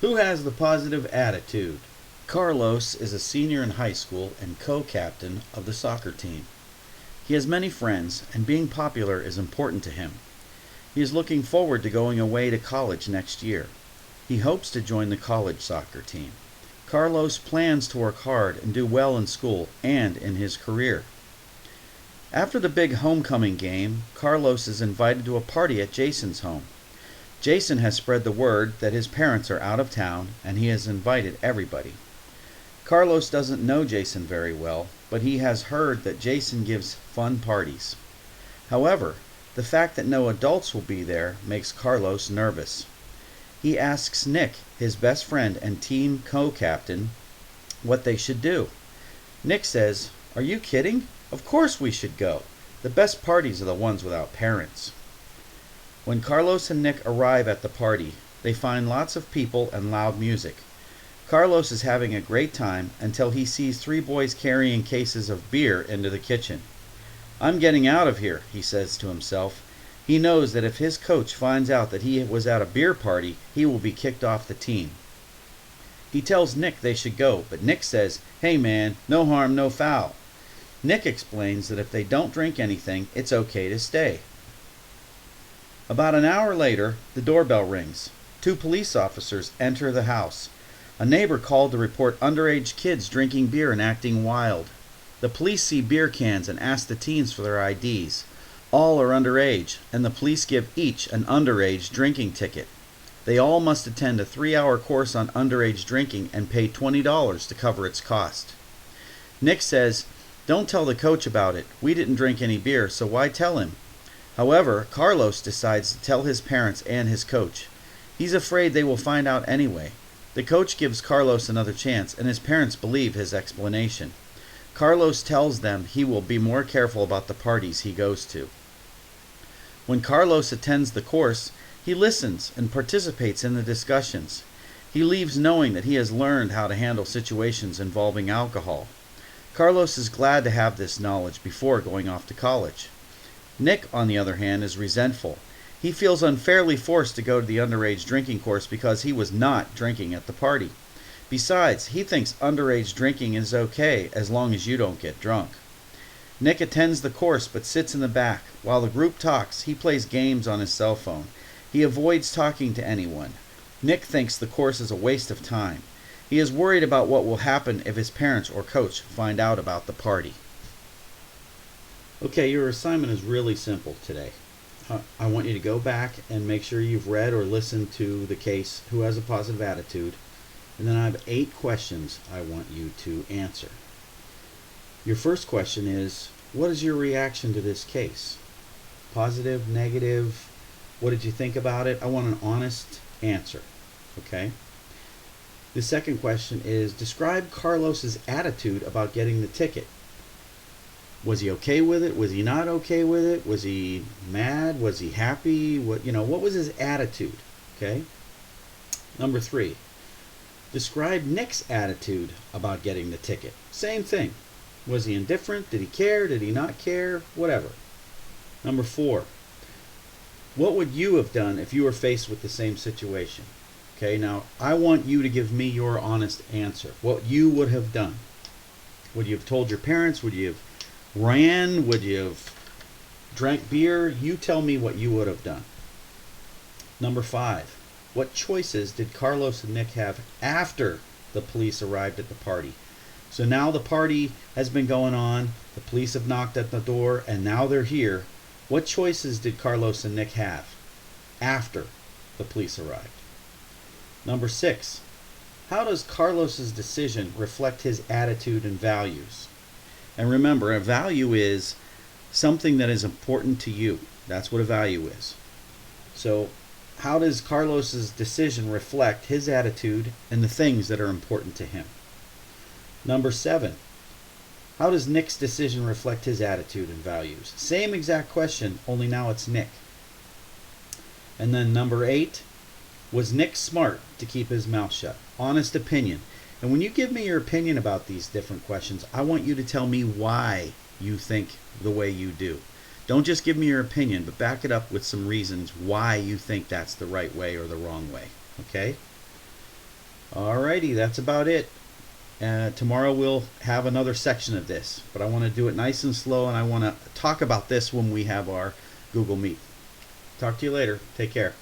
Who has the positive attitude? Carlos is a senior in high school and co-captain of the soccer team. He has many friends, and being popular is important to him. He is looking forward to going away to college next year. He hopes to join the college soccer team. Carlos plans to work hard and do well in school and in his career. After the big homecoming game, Carlos is invited to a party at Jason's home. Jason has spread the word that his parents are out of town, and he has invited everybody. Carlos doesn't know Jason very well, but he has heard that Jason gives fun parties. However, the fact that no adults will be there makes Carlos nervous. He asks Nick, his best friend and team co-captain, what they should do. Nick says, "Are you kidding? Of course we should go. The best parties are the ones without parents." When Carlos and Nick arrive at the party, they find lots of people and loud music. Carlos is having a great time until he sees three boys carrying cases of beer into the kitchen. "I'm getting out of here," he says to himself. He knows that if his coach finds out that he was at a beer party, he will be kicked off the team. He tells Nick they should go, but Nick says, "Hey man, no harm, no foul." Nick explains that if they don't drink anything, it's okay to stay. About an hour later, the doorbell rings. Two police officers enter the house. A neighbor called to report underage kids drinking beer and acting wild. The police see beer cans and ask the teens for their IDs. All are underage, and the police give each an underage drinking ticket. They all must attend a 3-hour course on underage drinking and pay $20 to cover its cost. Nick says, "Don't tell the coach about it. We didn't drink any beer, so why tell him?" However, Carlos decides to tell his parents and his coach. He's afraid they will find out anyway. The coach gives Carlos another chance, and his parents believe his explanation. Carlos tells them he will be more careful about the parties he goes to. When Carlos attends the course, he listens and participates in the discussions. He leaves knowing that he has learned how to handle situations involving alcohol. Carlos is glad to have this knowledge before going off to college. Nick, on the other hand, is resentful. He feels unfairly forced to go to the underage drinking course because he was not drinking at the party. Besides, he thinks underage drinking is okay as long as you don't get drunk. Nick attends the course but sits in the back. While the group talks, he plays games on his cell phone. He avoids talking to anyone. Nick thinks the course is a waste of time. He is worried about what will happen if his parents or coach find out about the party. Okay, your assignment is really simple today. I want you to go back and make sure you've read or listened to the case, Who Has a Positive Attitude, and then I have 8 questions I want you to answer. Your first question is, what is your reaction to this case? Positive, negative, what did you think about it? I want an honest answer, okay? The second question is, describe Carlos's attitude about getting the ticket. Was he okay with it? Was he not okay with it? Was he mad? Was he happy? What was his attitude? Okay. Number 3. Describe Nick's attitude about getting the ticket. Same thing. Was he indifferent? Did he care? Did he not care? Whatever. Number 4. What would you have done if you were faced with the same situation? Okay, now I want you to give me your honest answer. What you would have done. Would you have told your parents? Would you have ran? Would you have drank beer? You tell me what you would have done. Number 5. What choices did Carlos and Nick have after the police arrived at the party? So now the party has been going on, the police have knocked at the door, and now they're here. What choices did Carlos and Nick have after the police arrived? Number 6. How does Carlos's decision reflect his attitude and values? And remember, a value is something that is important to you. That's what a value is. So how does Carlos's decision reflect his attitude and the things that are important to him? Number 7. How does Nick's decision reflect his attitude and values? Same exact question, only now it's Nick. And then number 8. Was Nick smart to keep his mouth shut? Honest opinion. And when you give me your opinion about these different questions, I want you to tell me why you think the way you do. Don't just give me your opinion, but back it up with some reasons why you think that's the right way or the wrong way. Okay? Alrighty, that's about it. Tomorrow we'll have another section of this, but I want to do it nice and slow, and I want to talk about this when we have our Google Meet. Talk to you later. Take care.